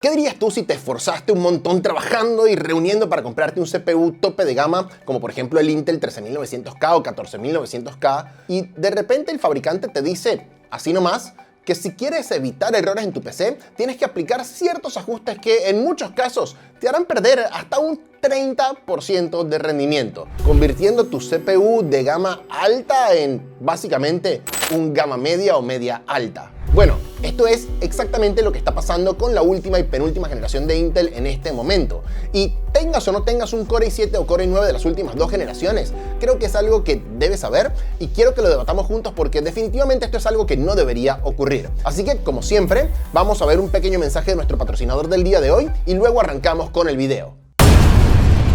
¿Qué dirías tú si te esforzaste un montón trabajando y reuniendo para comprarte un CPU tope de gama, como por ejemplo el Intel 13900K o 14900K, y de repente el fabricante te dice, así nomás, que si quieres evitar errores en tu PC, tienes que aplicar ciertos ajustes que en muchos casos te harán perder hasta un 30% de rendimiento, convirtiendo tu CPU de gama alta en básicamente un gama media o media alta? Bueno, esto es exactamente lo que está pasando con la última y penúltima generación de Intel en este momento. Y tengas o no tengas un Core i7 o Core i9 de las últimas dos generaciones, creo que es algo que debes saber y quiero que lo debatamos juntos porque definitivamente esto es algo que no debería ocurrir. Así que, como siempre, vamos a ver un pequeño mensaje de nuestro patrocinador del día de hoy y luego arrancamos con el video.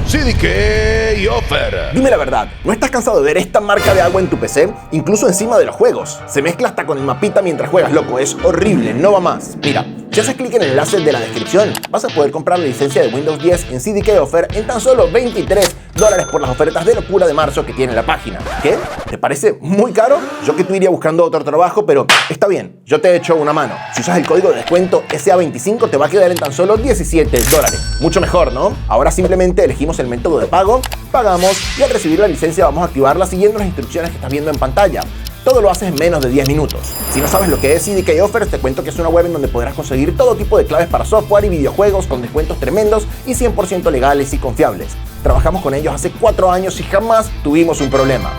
CDK Offer. Dime la verdad, ¿no estás cansado de ver esta marca de agua en tu PC? Incluso encima de los juegos. Se mezcla hasta con el mapita mientras juegas, loco. Es horrible, no va más. Mira, si haces clic en el enlace de la descripción, vas a poder comprar la licencia de Windows 10 en CDK Offer en tan solo $23 por las ofertas de locura de marzo que tiene la página. ¿Qué? ¿Te parece muy caro? Yo que tú iría buscando otro trabajo, pero está bien, yo te echo una mano. Si usas el código de descuento SA25 te va a quedar en tan solo $17. Mucho mejor, ¿no? Ahora simplemente elegimos el método de pago, pagamos y al recibir la licencia vamos a activarla siguiendo las instrucciones que estás viendo en pantalla. Todo lo haces en menos de 10 minutos. Si no sabes lo que es CDK Offers, te cuento que es una web en donde podrás conseguir todo tipo de claves para software y videojuegos con descuentos tremendos y 100% legales y confiables. Trabajamos con ellos hace 4 años y jamás tuvimos un problema.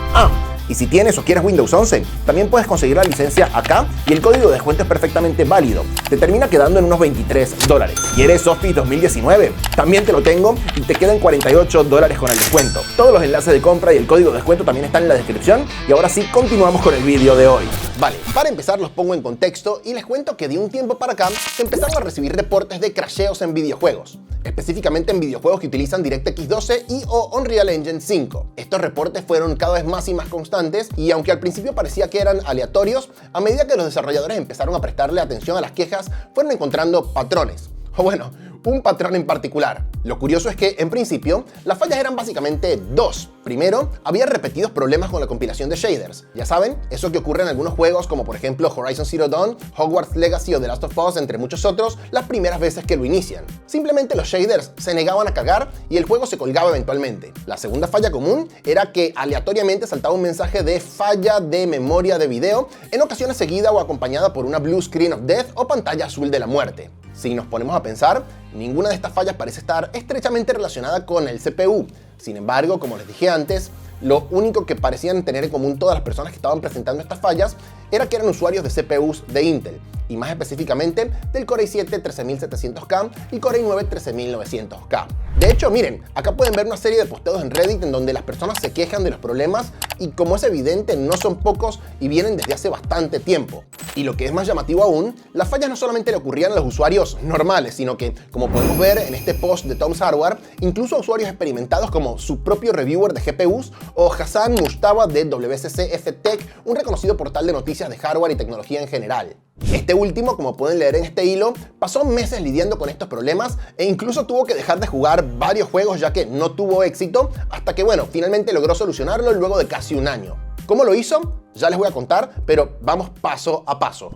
Y si tienes o quieres Windows 11, también puedes conseguir la licencia acá y el código de descuento es perfectamente válido. Te termina quedando en unos $23. ¿Quieres Office 2019? También te lo tengo y te quedan $48 con el descuento. Todos los enlaces de compra y el código de descuento también están en la descripción. Y ahora sí, continuamos con el vídeo de hoy. Vale, para empezar los pongo en contexto y les cuento que de un tiempo para acá se empezaron a recibir reportes de crasheos en videojuegos, específicamente en videojuegos que utilizan DirectX 12 y o Unreal Engine 5. Estos reportes fueron cada vez más y más constantes y aunque al principio parecía que eran aleatorios, a medida que los desarrolladores empezaron a prestarle atención a las quejas, fueron encontrando patrones. O bueno, un patrón en particular. Lo curioso es que, en principio, las fallas eran básicamente dos. Primero, había repetidos problemas con la compilación de shaders. Ya saben, eso que ocurre en algunos juegos como por ejemplo Horizon Zero Dawn, Hogwarts Legacy o The Last of Us, entre muchos otros, las primeras veces que lo inician. Simplemente los shaders se negaban a cargar y el juego se colgaba eventualmente. La segunda falla común era que aleatoriamente saltaba un mensaje de falla de memoria de video, en ocasiones seguida o acompañada por una blue screen of death o pantalla azul de la muerte. Si nos ponemos a pensar, ninguna de estas fallas parece estar estrechamente relacionada con el CPU. Sin embargo, como les dije antes, lo único que parecían tener en común todas las personas que estaban presentando estas fallas era que eran usuarios de CPUs de Intel, y más específicamente del Core i7 13700K y Core i9 13900K. De hecho, miren, acá pueden ver una serie de posteos en Reddit en donde las personas se quejan de los problemas y como es evidente no son pocos y vienen desde hace bastante tiempo. Y lo que es más llamativo aún, las fallas no solamente le ocurrían a los usuarios normales, sino que, como podemos ver en este post de Tom's Hardware, incluso a usuarios experimentados como su propio reviewer de GPUs o Hassan Mustafa de WCCF Tech, un reconocido portal de noticias de hardware y tecnología en general. Este último, como pueden leer en este hilo, pasó meses lidiando con estos problemas e incluso tuvo que dejar de jugar varios juegos ya que no tuvo éxito, hasta que bueno, finalmente logró solucionarlo luego de casi un año. ¿Cómo lo hizo? Ya les voy a contar, pero vamos paso a paso.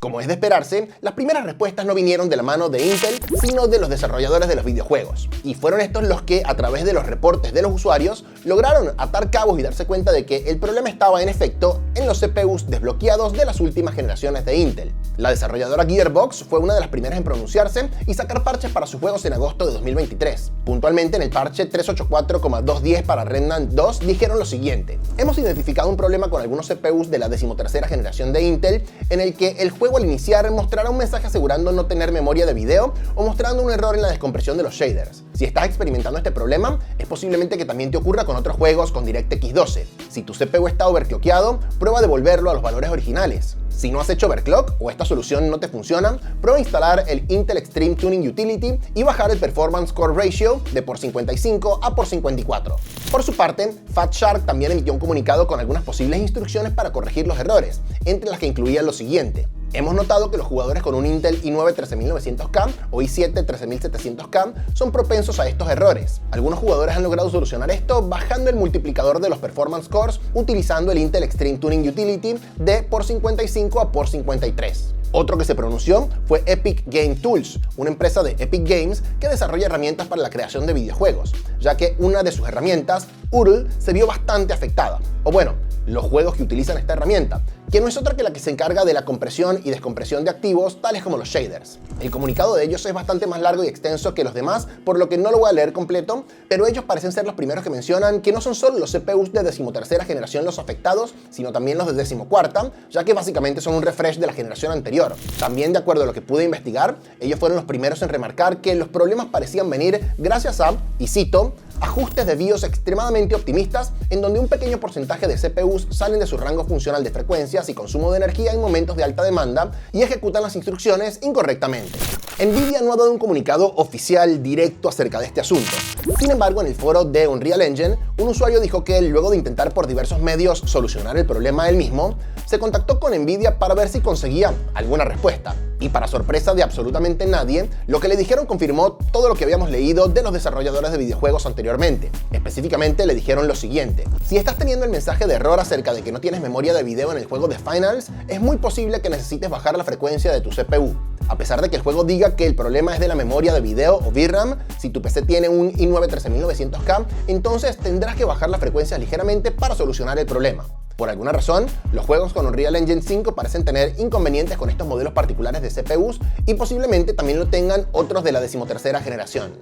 Como es de esperarse, las primeras respuestas no vinieron de la mano de Intel, sino de los desarrolladores de los videojuegos. Y fueron estos los que, a través de los reportes de los usuarios, lograron atar cabos y darse cuenta de que el problema estaba en efecto en los CPUs desbloqueados de las últimas generaciones de Intel. La desarrolladora Gearbox fue una de las primeras en pronunciarse y sacar parches para sus juegos en agosto de 2023. Puntualmente en el parche 384,210 para Remnant 2 dijeron lo siguiente: hemos identificado un problema con algunos CPUs de la 13ª generación de Intel en el que el juego al iniciar mostrará un mensaje asegurando no tener memoria de video o mostrando un error en la descompresión de los shaders. Si estás experimentando este problema, es posiblemente que también te ocurra con otros juegos con DirectX 12. Si tu CPU está overclockeado, prueba devolverlo a los valores originales. Si no has hecho overclock o esta solución no te funciona, prueba instalar el Intel Extreme Tuning Utility y bajar el Performance Core Ratio de por 55 a por 54. Por su parte, Fat Shark también emitió un comunicado con algunas posibles instrucciones para corregir los errores, entre las que incluían lo siguiente: hemos notado que los jugadores con un Intel i9 13900K o i7 13700K son propensos a estos errores. Algunos jugadores han logrado solucionar esto bajando el multiplicador de los performance cores utilizando el Intel Extreme Tuning Utility de por 55 a por 53. Otro que se pronunció fue Epic Game Tools, una empresa de Epic Games que desarrolla herramientas para la creación de videojuegos, ya que una de sus herramientas, URL, se vio bastante afectada. O bueno, los juegos que utilizan esta herramienta, que no es otra que la que se encarga de la compresión y descompresión de activos, tales como los shaders. El comunicado de ellos es bastante más largo y extenso que los demás, por lo que no lo voy a leer completo, pero ellos parecen ser los primeros que mencionan que no son solo los CPUs de 13ª generación los afectados, sino también los de 14ª, ya que básicamente son un refresh de la generación anterior. También, de acuerdo a lo que pude investigar, ellos fueron los primeros en remarcar que los problemas parecían venir gracias a, y cito, ajustes de BIOS extremadamente optimistas en donde un pequeño porcentaje de CPUs salen de su rango funcional de frecuencias y consumo de energía en momentos de alta demanda y ejecutan las instrucciones incorrectamente. Nvidia no ha dado un comunicado oficial directo acerca de este asunto. Sin embargo, en el foro de Unreal Engine, un usuario dijo que luego de intentar por diversos medios solucionar el problema él mismo, se contactó con Nvidia para ver si conseguía alguna respuesta. Y para sorpresa de absolutamente nadie, lo que le dijeron confirmó todo lo que habíamos leído de los desarrolladores de videojuegos anteriormente. Específicamente le dijeron lo siguiente: si estás teniendo el mensaje de error acerca de que no tienes memoria de video en el juego de Finals, es muy posible que necesites bajar la frecuencia de tu CPU. A pesar de que el juego diga que el problema es de la memoria de video o VRAM, si tu PC tiene un i9 13900K, entonces tendrás que bajar la frecuencia ligeramente para solucionar el problema. Por alguna razón, los juegos con Unreal Engine 5 parecen tener inconvenientes con estos modelos particulares de CPUs y posiblemente también lo tengan otros de la 13ª generación.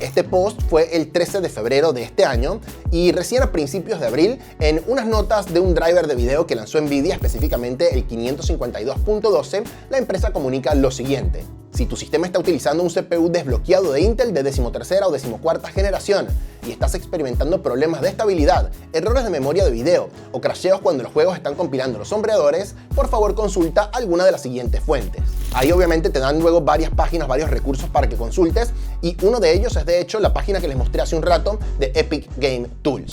Este post fue el 13 de febrero de este año y recién a principios de abril, en unas notas de un driver de video que lanzó Nvidia, específicamente el 552.12, la empresa comunica lo siguiente: si tu sistema está utilizando un CPU desbloqueado de Intel de 13ª o 14ª generación y estás experimentando problemas de estabilidad, errores de memoria de video o crasheos cuando los juegos están compilando los sombreadores, por favor consulta alguna de las siguientes fuentes. Ahí obviamente te dan luego varias páginas, varios recursos para que consultes, y uno de ellos es de hecho la página que les mostré hace un rato de Epic Game Tools.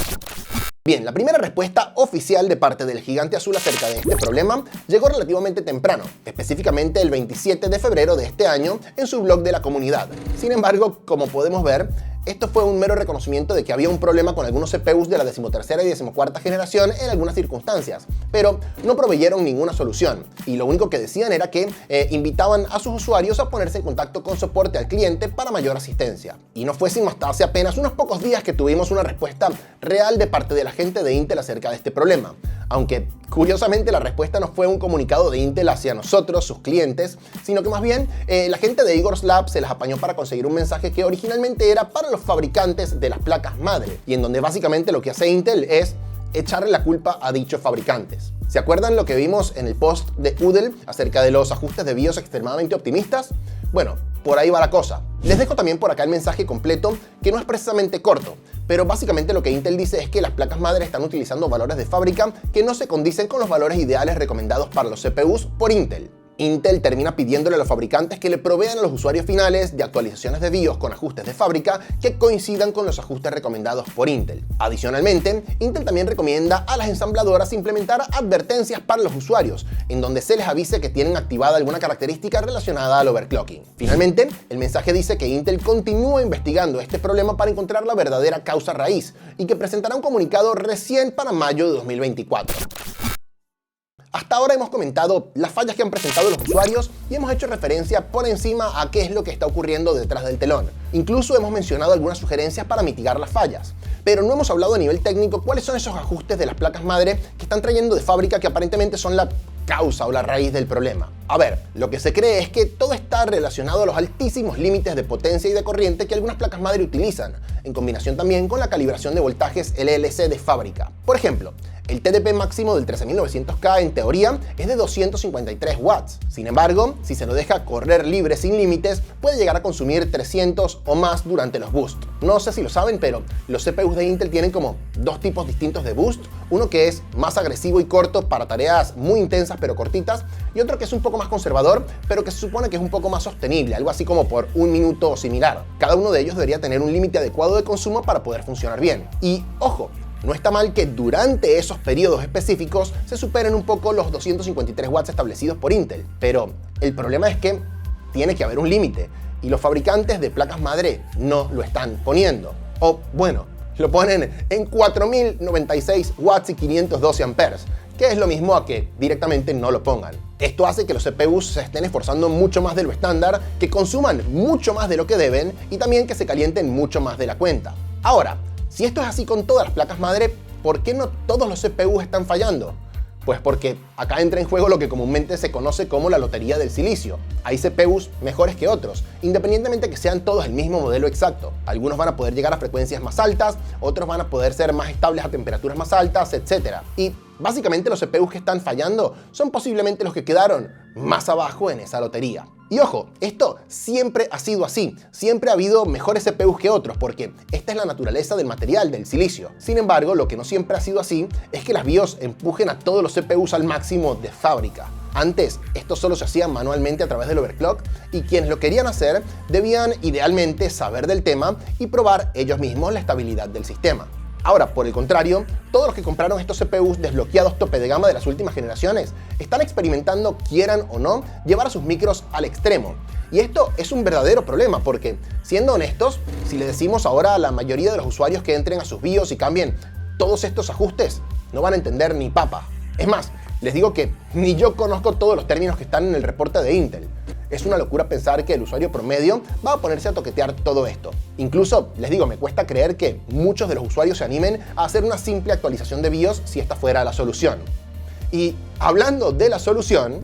Bien, la primera respuesta oficial de parte del gigante azul acerca de este problema llegó relativamente temprano, específicamente el 27 de febrero de este año en su blog de la comunidad. Sin embargo, como podemos ver, esto fue un mero reconocimiento de que había un problema con algunos CPUs de la 13ª y 14ª generación en algunas circunstancias, pero no proveyeron ninguna solución, y lo único que decían era que invitaban a sus usuarios a ponerse en contacto con soporte al cliente para mayor asistencia. Y no fue sino hasta hace apenas unos pocos días que tuvimos una respuesta real de parte de la gente de Intel acerca de este problema. Aunque, curiosamente, la respuesta no fue un comunicado de Intel hacia nosotros, sus clientes, sino que más bien la gente de Igor's Lab se las apañó para conseguir un mensaje que originalmente era para los fabricantes de las placas madre, y en donde básicamente lo que hace Intel es echarle la culpa a dichos fabricantes. ¿Se acuerdan lo que vimos en el post de UDEL acerca de los ajustes de BIOS extremadamente optimistas? Bueno, por ahí va la cosa. Les dejo también por acá el mensaje completo, que no es precisamente corto, pero básicamente lo que Intel dice es que las placas madre están utilizando valores de fábrica que no se condicen con los valores ideales recomendados para los CPUs por Intel. Intel termina pidiéndole a los fabricantes que le provean a los usuarios finales de actualizaciones de BIOS con ajustes de fábrica que coincidan con los ajustes recomendados por Intel. Adicionalmente, Intel también recomienda a las ensambladoras implementar advertencias para los usuarios, en donde se les avise que tienen activada alguna característica relacionada al overclocking. Finalmente, el mensaje dice que Intel continúa investigando este problema para encontrar la verdadera causa raíz y que presentará un comunicado recién para mayo de 2024. Hasta ahora hemos comentado las fallas que han presentado los usuarios y hemos hecho referencia por encima a qué es lo que está ocurriendo detrás del telón. Incluso hemos mencionado algunas sugerencias para mitigar las fallas, pero no hemos hablado a nivel técnico cuáles son esos ajustes de las placas madre que están trayendo de fábrica que aparentemente son la causa o la raíz del problema. A ver, lo que se cree es que todo está relacionado a los altísimos límites de potencia y de corriente que algunas placas madre utilizan, en combinación también con la calibración de voltajes LLC de fábrica. Por ejemplo, el TDP máximo del 13900K en teoría es de 253 watts. Sin embargo, si se lo deja correr libre sin límites, puede llegar a consumir 300 o más durante los boosts. No sé si lo saben, pero los CPUs de Intel tienen como dos tipos distintos de boost. Uno que es más agresivo y corto para tareas muy intensas pero cortitas, y otro que es un poco más conservador, pero que se supone que es un poco más sostenible, algo así como por un minuto o similar. Cada uno de ellos debería tener un límite adecuado de consumo para poder funcionar bien. Y ojo, no está mal que durante esos periodos específicos se superen un poco los 253 watts establecidos por Intel, pero el problema es que tiene que haber un límite y los fabricantes de placas madre no lo están poniendo. O bueno, lo ponen en 4096 watts y 512 amperes, que es lo mismo a que directamente no lo pongan. Esto hace que los CPUs se estén esforzando mucho más de lo estándar, que consuman mucho más de lo que deben y también que se calienten mucho más de la cuenta. Ahora, si esto es así con todas las placas madre, ¿por qué no todos los CPUs están fallando? Pues porque acá entra en juego lo que comúnmente se conoce como la lotería del silicio. Hay CPUs mejores que otros, independientemente que sean todos el mismo modelo exacto. Algunos van a poder llegar a frecuencias más altas, otros van a poder ser más estables a temperaturas más altas, etc. Y básicamente los CPUs que están fallando son posiblemente los que quedaron más abajo en esa lotería. Y ojo, esto siempre ha sido así. Siempre ha habido mejores CPUs que otros porque esta es la naturaleza del material, del silicio. Sin embargo, lo que no siempre ha sido así es que las BIOS empujen a todos los CPUs al máximo de fábrica. Antes, esto solo se hacía manualmente a través del overclock y quienes lo querían hacer debían idealmente saber del tema y probar ellos mismos la estabilidad del sistema. Ahora, por el contrario, todos los que compraron estos CPUs desbloqueados tope de gama de las últimas generaciones están experimentando, quieran o no, llevar a sus micros al extremo. Y esto es un verdadero problema porque, siendo honestos, si le decimos ahora a la mayoría de los usuarios que entren a sus BIOS y cambien todos estos ajustes, no van a entender ni papa. Es más, les digo que ni yo conozco todos los términos que están en el reporte de Intel. Es una locura pensar que el usuario promedio va a ponerse a toquetear todo esto. Incluso, les digo, me cuesta creer que muchos de los usuarios se animen a hacer una simple actualización de BIOS si esta fuera la solución. Y hablando de la solución,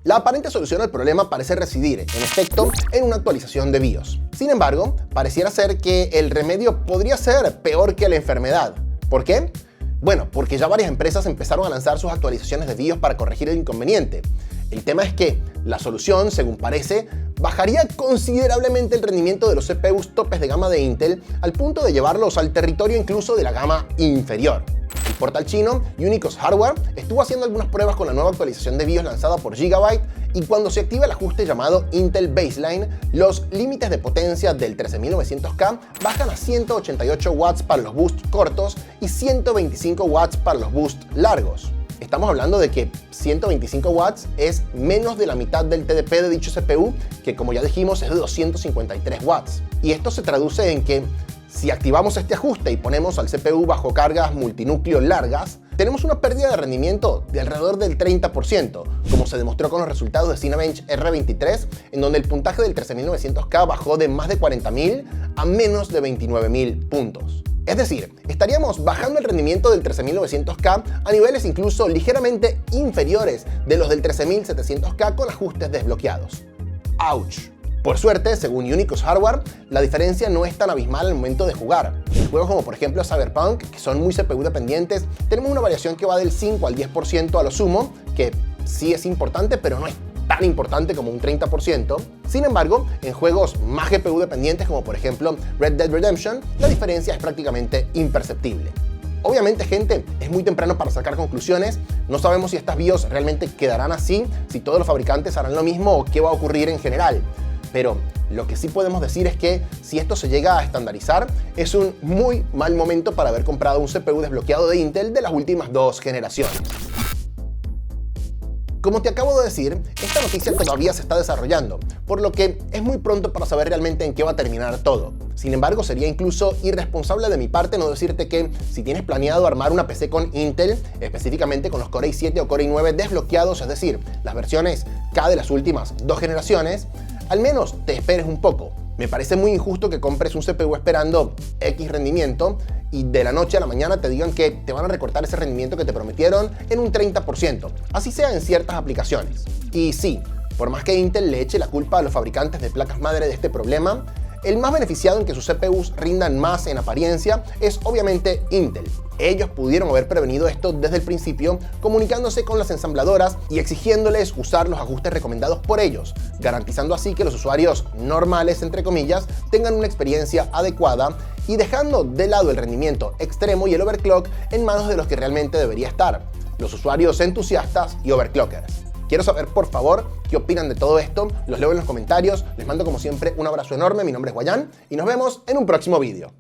la aparente solución al problema parece residir, en efecto, en una actualización de BIOS. Sin embargo, pareciera ser que el remedio podría ser peor que la enfermedad. ¿Por qué? Bueno, porque ya varias empresas empezaron a lanzar sus actualizaciones de BIOS para corregir el inconveniente. El tema es que la solución, según parece, bajaría considerablemente el rendimiento de los CPUs topes de gama de Intel al punto de llevarlos al territorio incluso de la gama inferior. El portal chino Unicos Hardware estuvo haciendo algunas pruebas con la nueva actualización de BIOS lanzada por Gigabyte y cuando se activa el ajuste llamado Intel Baseline, los límites de potencia del 13900K bajan a 188 watts para los boosts cortos y 125 watts para los boosts largos. Estamos hablando de que 125 watts es menos de la mitad del TDP de dicho CPU, que como ya dijimos es de 253 watts. Y esto se traduce en que si activamos este ajuste y ponemos al CPU bajo cargas multinúcleo largas, tenemos una pérdida de rendimiento de alrededor del 30%, como se demostró con los resultados de Cinebench R23, en donde el puntaje del 13900K bajó de más de 40.000 a menos de 29.000 puntos. Es decir, estaríamos bajando el rendimiento del 13900K a niveles incluso ligeramente inferiores de los del 13700K con ajustes desbloqueados. ¡Auch! Por suerte, según Unicos Hardware, la diferencia no es tan abismal al momento de jugar. En juegos como por ejemplo Cyberpunk, que son muy CPU dependientes, tenemos una variación que va del 5 al 10% a lo sumo, que sí es importante, pero no es tan importante como un 30%. Sin embargo, en juegos más GPU dependientes como por ejemplo Red Dead Redemption, la diferencia es prácticamente imperceptible. Obviamente, gente, es muy temprano para sacar conclusiones. No sabemos si estas BIOS realmente quedarán así, si todos los fabricantes harán lo mismo o qué va a ocurrir en general. Pero lo que sí podemos decir es que si esto se llega a estandarizar, es un muy mal momento para haber comprado un CPU desbloqueado de Intel de las últimas 2 generaciones. Como te acabo de decir, esta noticia todavía se está desarrollando, por lo que es muy pronto para saber realmente en qué va a terminar todo. Sin embargo, sería incluso irresponsable de mi parte no decirte que si tienes planeado armar una PC con Intel, específicamente con los Core i7 o Core i9 desbloqueados, es decir, las versiones K de las últimas 2 generaciones, al menos te esperes un poco. Me parece muy injusto que compres un CPU esperando X rendimiento y de la noche a la mañana te digan que te van a recortar ese rendimiento que te prometieron en un 30%, así sea en ciertas aplicaciones. Y sí, por más que Intel le eche la culpa a los fabricantes de placas madre de este problema, el más beneficiado en que sus CPUs rindan más en apariencia es obviamente Intel. Ellos pudieron haber prevenido esto desde el principio, comunicándose con las ensambladoras y exigiéndoles usar los ajustes recomendados por ellos, garantizando así que los usuarios normales, entre comillas, tengan una experiencia adecuada y dejando de lado el rendimiento extremo y el overclock en manos de los que realmente debería estar, los usuarios entusiastas y overclockers. Quiero saber, por favor, qué opinan de todo esto. Los leo en los comentarios. Les mando, como siempre, un abrazo enorme. Mi nombre es Guayán y nos vemos en un próximo vídeo.